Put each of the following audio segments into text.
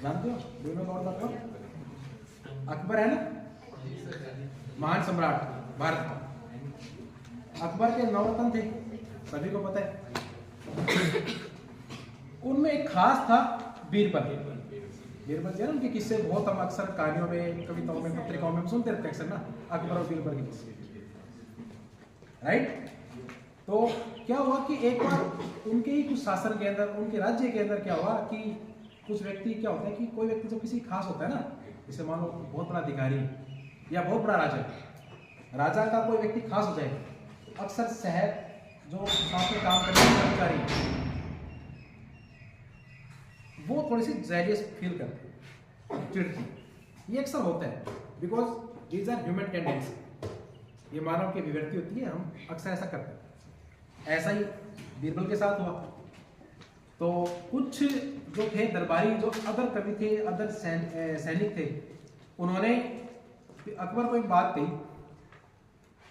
जानते हो बीरबल कौन था? अकबर है ना, महान सम्राट भारत का। अकबर के 9 रत्न थे, सभी को पता है। उनमें एक खास था बीरबल। बीरबल जो है ना, उनके किस्से बहुत हम अक्सर कहानियों में, कविताओं में, पत्रिकाओं में सुनते रहते हैं अक्सर ना, अकबर और बीरबल के किस्से, राइट। तो क्या हुआ कि एक बार उनके ही कुछ शासन के अंदर, उनके राज्य के अंदर क्या हुआ कि कुछ व्यक्ति, क्या होता है कि कोई व्यक्ति जब किसी खास होता है ना, जैसे मान लो बहुत बड़ा अधिकारी या बहुत बड़ा राजा, राजा का कोई व्यक्ति खास हो जाए, अक्सर शहर जो साथ में काम करने वाले अधिकारी वो थोड़ी सी जेलियस फील करते हैं, चिढ़ते। ये अक्सर होता है, because these are human tendency, ये मानव की अभिव्यक्ति होती है, हम अक्सर ऐसा करते हैं। ऐसा ही बीरबल के साथ हुआ। तो कुछ जो थे दरबारी, जो अदर कवि थे, अदर सैनिक थे, उन्होंने अकबर को एक बात कही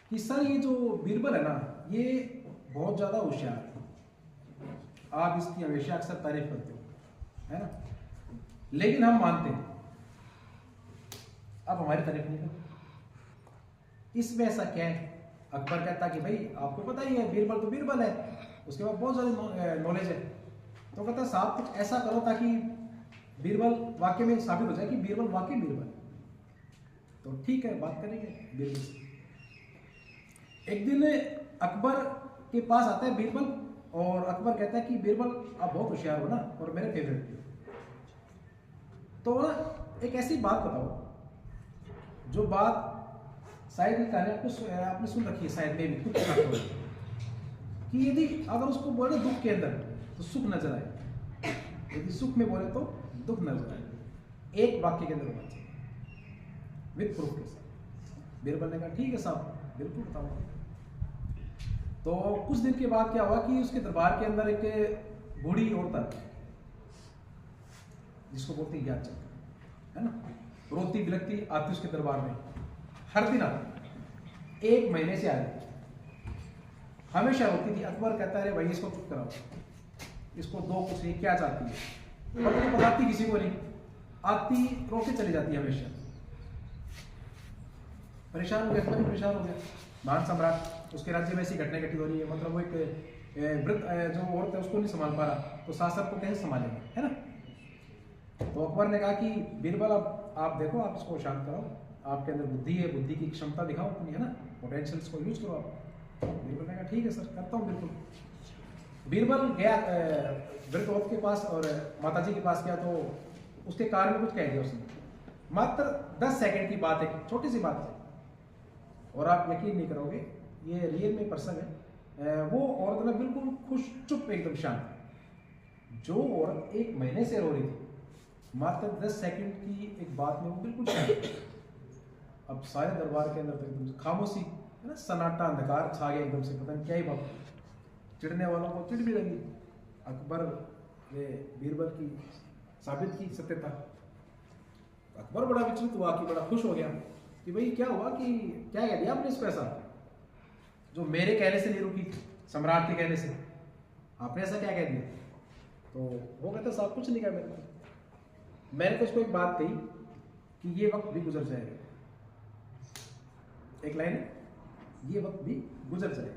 कि सर ये जो बीरबल है ना, ये बहुत ज्यादा होशियार है, आप इसकी हमेशा अक्सर तारीफ करते हो, है ना, लेकिन हम मानते हैं आप हमारी तारीफ नहीं करते, इसमें ऐसा क्या है? अकबर कहता कि भाई आपको पता ही है, बीरबल तो बीरबल है, उसके बाद बहुत ज्यादा नॉलेज है। तो कहता साहब कुछ ऐसा करो ताकि बीरबल वाकई में साबित हो जाए कि बीरबल वाकई बीरबल। तो ठीक है, बात करेंगे बीरबल से। एक दिन अकबर के पास आता है बीरबल, और अकबर कहता है कि बीरबल आप बहुत होशियार हो ना, और मेरे फेवरेट थे, तो ना एक ऐसी बात बताओ जो बात शायद ये कहानी आपने सुन रखी है, शायद में भी कुछ कि यदि अगर उसको बोले दुख के अंदर तो सुख नजर आए, यदि सुख में बोले तो दुख नजर आए, एक वाक्य के अंदर होना चाहिए विद प्रूफ के साथ। बीरबल ने कहा ठीक है साहब, बिल्कुल बताऊंगा। तो कुछ दिन के बाद क्या हुआ कि उसके दरबार के अंदर एक बूढ़ी औरत जिसको बोलते हैं याचक, है ना, रोती बिलखती आती उसके दरबार में, हर दिन आती, 1 महीने से आ रही, हमेशा रोती थी। अकबर कहता है अरे भाई इसको चुप कराओ, इसको दो कुछ नहीं, क्या चाहती है, और तो बताती किसी को नहीं, आती रोके चली जाती है हमेशा। परेशान हो गया, अकबर परेशान हो गया, महान सम्राट, उसके राज्य में ऐसी घटना घटित हो रही है, मतलब वो एक वृद्ध जो औरत है उसको नहीं संभाल पा रहा, तो शासन को कैसे संभालेगा, है ना। तो अकबर ने कहा कि बीरबल अब आप देखो, आप इसको शांत कराओ, आपके अंदर बुद्धि है, बुद्धि की क्षमता दिखाओ अपनी, है ना, पोटेंशियल्स को यूज करो आप। बीरबल ने कहा ठीक है सर, करता हूँ बिल्कुल। बीरबल गया वृद्ध औरत के पास और माताजी के पास गया, तो उसके कार में कुछ कह दिया उसने, मात्र 10 सेकंड की बात है, छोटी सी बात है, और आप यकीन नहीं करोगे, ये रियल में पर्सन है। वो औरत ना बिल्कुल खुश, चुप, एकदम शांत। जो औरत 1 महीने से रो रही थी, मात्र 10 सेकंड की एक बात में वो बिल्कुल शांत। अब सारे दरबार के अंदर तो एकदम खामोशी, है ना, सन्नाटा, अंधकार छा गया एकदम से, पता नहीं क्या ही बात। चिढ़ने वालों को चिढ़ भी लगी, अकबर ने बीरबल की साबित की सत्यता। अकबर बड़ा विचलित हुआ, कि बड़ा खुश हो गया कि भाई क्या हुआ, कि क्या कह दिया आपने इसको ऐसा, जो मेरे कहने से नहीं रुकी, सम्राट के कहने से, आपने ऐसा क्या कह दिया। तो वो कहता साहब कुछ नहीं कहा मैंने तो उसको एक बात कही कि ये वक्त भी गुजर जाएगा, एक लाइन, ये वक्त भी गुजर जाएगा।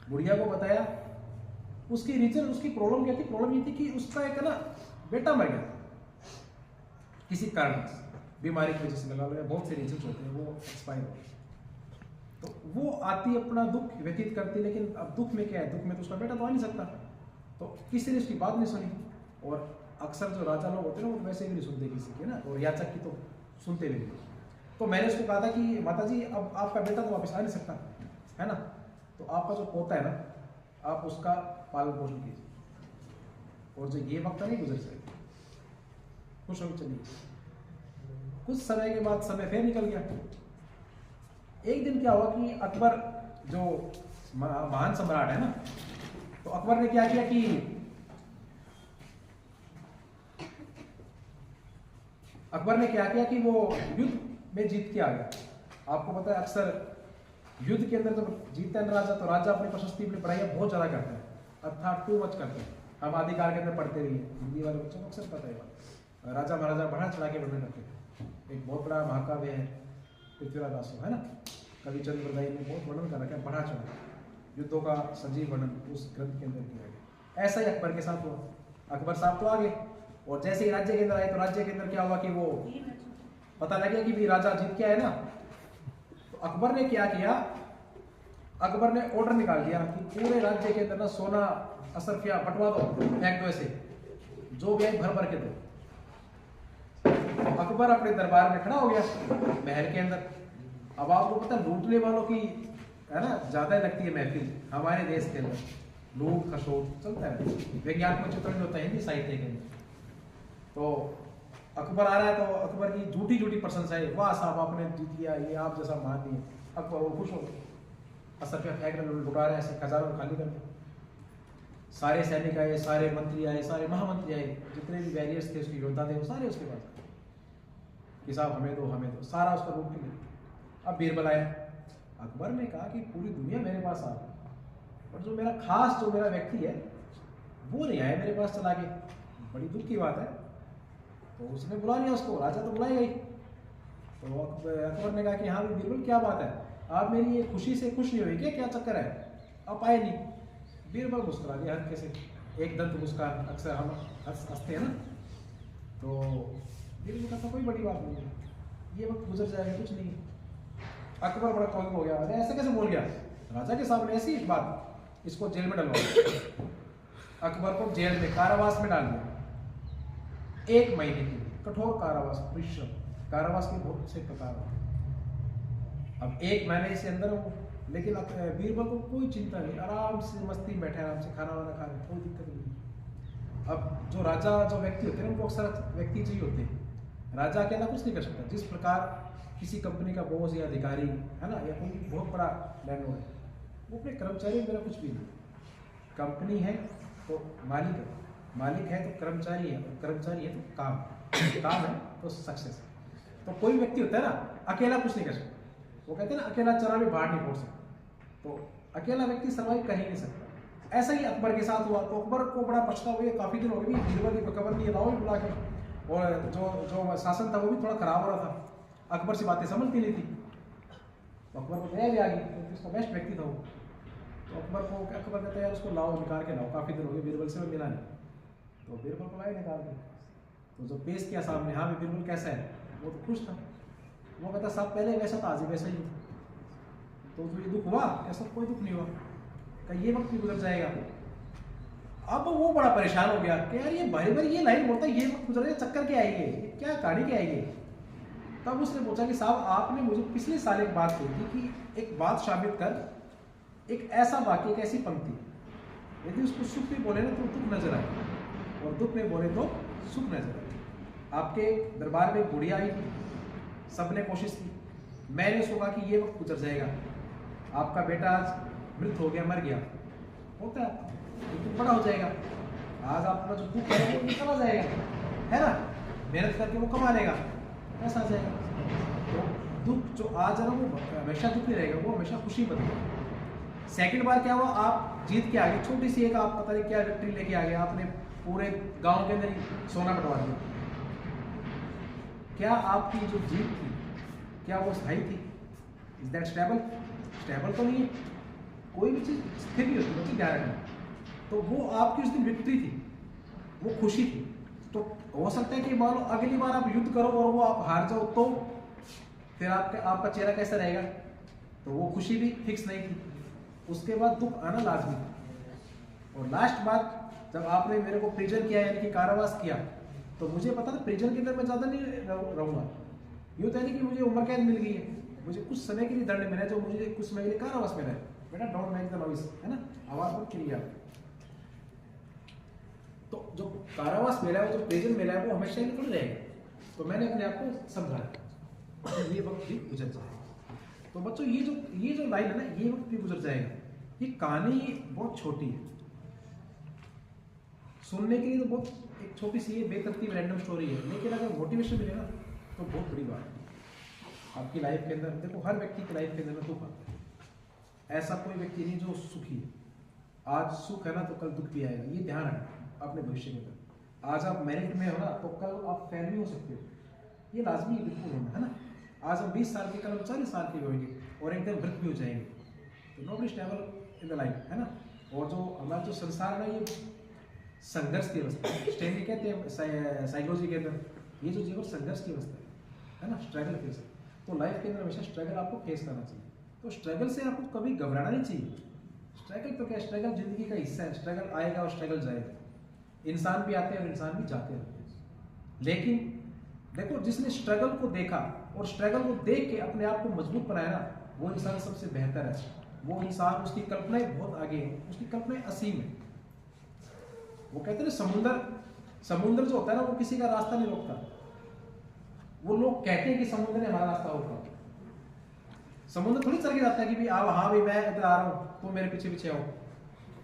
बुढ़िया को बताया, उसकी रीजन, उसकी प्रॉब्लम क्या थी, प्रॉब्लम ये थी कि उसका एक ना बेटा मर गया किसी कारण से, बीमारी की वजह से, लगा लो बहुत से रीजन होते हैं, वो एक्सपायर हो गए। तो वो आती अपना दुख व्यतीत करती, लेकिन अब दुख में क्या है, दुख में तो उसका बेटा तो आ नहीं सकता, तो किसी ने उसकी बात नहीं सुनी। और अक्सर जो राजा लोग होते हैं ना, वो वैसे भी नहीं सुनते किसी की ना, और याचक की तो सुनते भी नहीं। तो मैंने उसको कहा था कि माताजी अब आपका बेटा तो वापस आ नहीं सकता, है ना, तो आपका जो पोता है ना, आप उसका पालन पोषण कीजिए, और जो ये वक्त नहीं गुजर जाएगा, खुश होकर चलिए। कुछ समय के बाद समय फिर निकल गया। एक दिन क्या हुआ कि अकबर जो महान सम्राट है ना, तो अकबर ने क्या किया कि वो युद्ध में जीत के आ गया। आपको पता है अक्सर युद्ध के अंदर जब जीतता है राजा, तो राजा अपनी प्रशस्ति, अपनी बढ़ाई बहुत ज्यादा करता है, अर्थात टू मच करते हैं, हम आदिकाल के अंदर पढ़ते भी हैं, हिंदी वाले बच्चों को अक्सर पता है बात। राजा महाराजा बढ़ा चढ़ा के वर्णन करते थे। एक बहुत बड़ा महाकाव्य है पृथ्वीराज दासो, है ना, कवि चंद्रदाई ने बहुत वर्णन कर रखा है, बढ़ा चढ़ा युद्धों का सजीव वर्णन उस ग्रंथ के अंदर किया गया। ऐसा ही अकबर के साथ हुआ। अकबर साहब तो आ गए और जैसे ही राज्य के अंदर आए तो राज्य के अंदर क्या हुआ कि वो पता लग गया कि भी राजा जीत के आए ना, तो अकबर ने क्या किया, अकबर ने ऑर्डर निकाल दिया कि पूरे राज्य के अंदर ना सोना असरफिया बंटवा दो, फेंक दो, ऐसे जो भी है भर भर के दो। तो अकबर अपने दरबार में खड़ा हो गया महल के अंदर। अब आपको पता लूटने वालों की, है ना, ज्यादा लगती है महफिल हमारे देश के अंदर, लूट खसोट चलता है, वैज्ञानिक चित्रण होता है हिंदी साहित्य के अंदर। तो अकबर आ रहा है तो अकबर की झूठी झूठी प्रशंसा है, वाह साहब आपने जीत लिया, ये आप जैसा मान नहीं है। अकबर वो खुश हो गए, असरफिया फेंक रहे, लुटा रहे, ऐसे खजाना खाली कर दो। सारे सैनिक आए, सारे मंत्री आए, सारे महामंत्री आए, जितने भी वैरियर्स थे उसके योद्धा थे वो सारे उसके पास आए कि साहब हमें दो हमें दो, सारा उसका लूट के लिया। अब बीरबल आया, अकबर ने कहा कि पूरी दुनिया मेरे पास आ गई और जो मेरा खास जो मेरा व्यक्ति है वो नहीं आया मेरे पास चला के, बड़ी दुख की बात है। तो उसने बुला लिया उसको, राजा तो बुलाएगा ही। तो अकबर ने कहा कि हाँ बीरबल क्या बात है, आप मेरी ये खुशी से खुश नहीं हुई क्या, क्या चक्कर है, आप आए नहीं। बीरबल मुस्कुरा दिया हल्के से, एक दंत मुस्कान, अक्सर हम हंसते हैं ना। तो बीरबल कहता कोई बड़ी बात नहीं है, ये वक्त गुजर जाएगा, कुछ नहीं। अकबर बड़ा कौन हो गया, अरे ऐसे कैसे बोल गया, राजा के सामने ऐसी एक बात, इसको जेल में डलवा। अकबर को जेल में कारावास में डाल दिया 1 महीने के लिए, कठोर कारावास, परिश्रम, कारावास के बहुत से प्रकार। अब 1 महीने से अंदर वो, लेकिन बीरबल को कोई चिंता नहीं, आराम से मस्ती में बैठे, आराम से खाना वाना खा रहे, कोई दिक्कत नहीं। अब जो राजा जो व्यक्ति होते हैं उनको अक्सर व्यक्ति चाहिए होते हैं, राजा अकेला कुछ नहीं कर सकता। जिस प्रकार किसी कंपनी का बॉस या अधिकारी है ना, या कोई बहुत बड़ा लैंडलॉर्ड है, वो अपने कर्मचारी मेरा कुछ भी नहीं, कंपनी है तो मालिक है, मालिक है तो कर्मचारी है, कर्मचारी है तो काम, काम है तो सक्सेस है। तो कोई व्यक्ति होता है ना अकेला कुछ नहीं कर सकता, वो कहते हैं ना अकेला चना भी बाहर नहीं फोड़ सकता, तो अकेला व्यक्ति सर्वाइव कर ही नहीं सकता। ऐसा ही अकबर के साथ हुआ। तो अकबर को बड़ा पछतावा हुआ, काफी दिन हो गए बीरबल की खबर नहीं लाओ बुला के, और जो शासन था वो भी थोड़ा खराब हो रहा था, अकबर से बातें समझती नहीं थी। तो अकबर को दया भी आ गई, तो उसका बेस्ट व्यक्ति था वो। तो अकबर कहता है यार उसको लाओ, निकाल के लाओ, काफी दिन हो गए बीरबल से मिला नहीं। तो बीरबल को लाए निकाल के, तो जो पेश किया सामने, हाँ बीरबल कैसा है, वो तो खुश था। वो कहता साहब पहले वैसा था, आज वैसा ही। तो ये दुख हुआ, ऐसा कोई दुख नहीं हुआ, कहीं ये वक्त भी गुजर जाएगा। अब वो बड़ा परेशान हो गया कि यार ये बारी बारी ये लाइन बोलता है, ये वक्त गुजर जाएगा, चक्कर क्या आएगी, ये क्या कहानी क्या आएगी। तब उसने पूछा कि साहब आपने मुझे पिछले साल एक बात कही थी कि एक बात साबित कर, एक ऐसा वाक्य, एक ऐसी पंक्ति, यदि उसको सुख में बोले ना तो दुख नजर आए, और दुख में बोले तो सुख नजर आए। आपके दरबार में बुढ़िया आई थी, सबने कोशिश की, मैंने उसको कहा कि ये वक्त गुजर जाएगा, आपका बेटा आज मृत हो गया, मर गया, होता है लेकिन बड़ा हो जाएगा, आज आपका जो दुख है वो निकल जाएगा, है ना, मेहनत करके वो कमा लेगा, ऐसा आ जाएगा। तो दुख जो आज है ना वो हमेशा दुख नहीं रहेगा, वो हमेशा खुशी बनेगा। सेकंड बार क्या हुआ, आप जीत के आ गए, छोटी सी एक आप पता नहीं क्या विक्ट्री लेके आ गए, आपने पूरे गांव के अंदर ही सोना बंटवा दिया। क्या आपकी जो जीत थी क्या वो स्थायी थी? Is that stable? स्टेबल तो नहीं है, कोई भी चीज स्थिर नहीं होती, बच्चे ध्यान रखना। तो वो आपकी उस दिन विक्ट्री थी, वो खुशी थी। तो हो सकता है कि मान लो अगली बार आप युद्ध करो और वो आप हार जाओ, तो फिर आपका चेहरा कैसा रहेगा? तो वो खुशी भी फिक्स नहीं थी, उसके बाद दुख आना लाजमी था। और लास्ट बात, जब आपने मेरे को प्रिजन किया यानी कि कारावास किया, तो मुझे पता था प्रिजन के अंदर मैं ज़्यादा नहीं रहूँगा, यूँ तो नहीं कि मुझे उम्र कैद मिल गई है, मुझे कुछ समय के लिए दंड मिला है, जो मुझे कुछ समय के लिए कारावास मिला है। बेटा डोंट मेक द नॉइस, है ना, आवाज़ मत करिए आप। तो जो कारावास मिला है, जो प्रिजन मिला है, वो हमेशा निकल रहेगा। तो मैंने अपने आप को समझाया ये वक्त भी गुजर जाएगा। तो बच्चों ये जो लाइन है ना, ये वक्त भी गुजर जाएगा, ये कहानी बहुत छोटी है, सुनने के लिए तो बहुत एक छोटी सी बेतरतीब रैंडम स्टोरी है, लेकिन अगर मोटिवेशन मिले ना तो बहुत बड़ी बात है आपकी लाइफ के अंदर। देखो हर व्यक्ति की लाइफ के अंदर दुख आता है, ऐसा कोई व्यक्ति नहीं जो सुखी है। आज सुख है ना तो कल दुख भी आएगा, ये ध्यान रखना। अपने भविष्य के अंदर। आज आप मेरिट में हो ना, तो कल आप फेल भी हो सकते हो, ये लाजमी बिल्कुल होना है ना। आज हम 20 साल के, कल हम 40 साल के होंगे और एकदम वृद्ध भी हो जाएंगे। तो nobody stable in the life, है ना। और जो हमारा जो संसार है, ये संघर्ष की अवस्था है। स्टेनली कहते हैं साइकोलॉजी के अंदर, ये जो जीवन संघर्ष की अवस्था है ना, स्ट्रगल फेस है। तो लाइफ के अंदर हमेशा स्ट्रगल आपको फेस करना चाहिए। तो स्ट्रगल से आपको कभी घबराना नहीं चाहिए। स्ट्रगल तो क्या, स्ट्रगल जिंदगी का हिस्सा है। स्ट्रगल आएगा और स्ट्रगल जाएगा। इंसान भी आते हैं और इंसान भी जाते रहते हैं। लेकिन देखो, जिसने स्ट्रगल को देखा और स्ट्रगल को देख के अपने आप को मजबूत बनाया ना, वो इंसान सबसे बेहतर है। वो इंसान, उसकी कल्पनाएं बहुत आगे है, उसकी कल्पनाएं असीम है। वो कहते हैं समुद्र जो होता है ना, वो किसी का रास्ता नहीं रोकता। वो लोग कहते हैं कि समुद्र ने हमारा रास्ता रोका, समुद्र थोड़ी चल के जाता है कि भाई आओ, हाँ भाई मैं इधर आ रहा हूँ, तो मेरे पीछे पीछे आओ।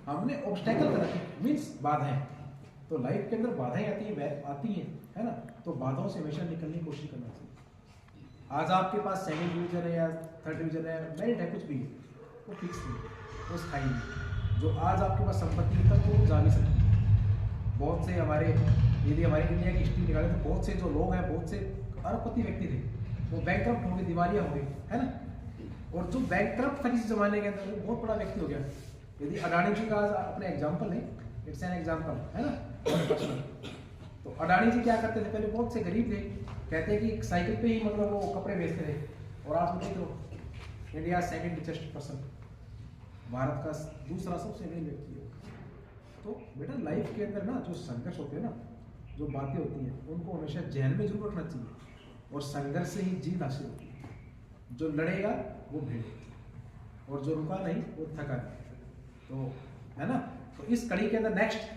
हमने ऑब्स्टेकल कर रखे, मीन्स बाधाएं। तो लाइफ के अंदर बाधाएं आती हैं, है ना। तो बाधाओं से हमेशा निकलने की कोशिश करना चाहिए। आज आपके पास सेकंड डिवीजन है या थर्ड डिवीजन है, मेरिट है, कुछ भी है, वो फिक्स नहीं, वो स्थायी नहीं। जो आज आपके पास संपत्ति तक वो जा भी सकती है। बहुत से हमारे, यदि हमारे इंडिया की हिस्ट्री निकाले तो बहुत से जो लोग हैं, बहुत से अरबपति व्यक्ति थे, वो बैंकक्रप्ट हो गए, दिवालिया हो गए, है ना। और जो बैंकक्रप्ट था किसी जमाने के अंदर, वो बहुत बड़ा व्यक्ति हो गया। यदि अडानी जी का आज अपने एग्जाम्पल है, इट्स एन एग्जाम्पल, है ना। तो अडानी जी क्या करते थे, पहले बहुत से गरीब थे, कहते हैं कि साइकिल पे ही मतलब वो कपड़े बेचते थे। और आज देख लो, India second richest person, Bharat का दूसरा सबसे अमीर व्यक्ति है। तो बेटा लाइफ के अंदर ना जो संघर्ष होते हैं ना, जो बातें होती हैं, उनको हमेशा जहन में जरूर रखना चाहिए। और संघर्ष से ही जीत हासिल होती है। जो लड़ेगा वो भिड़ेगा, और जो रुका नहीं वो थका नहीं। तो है ना। तो इस कड़ी के अंदर नेक्स्ट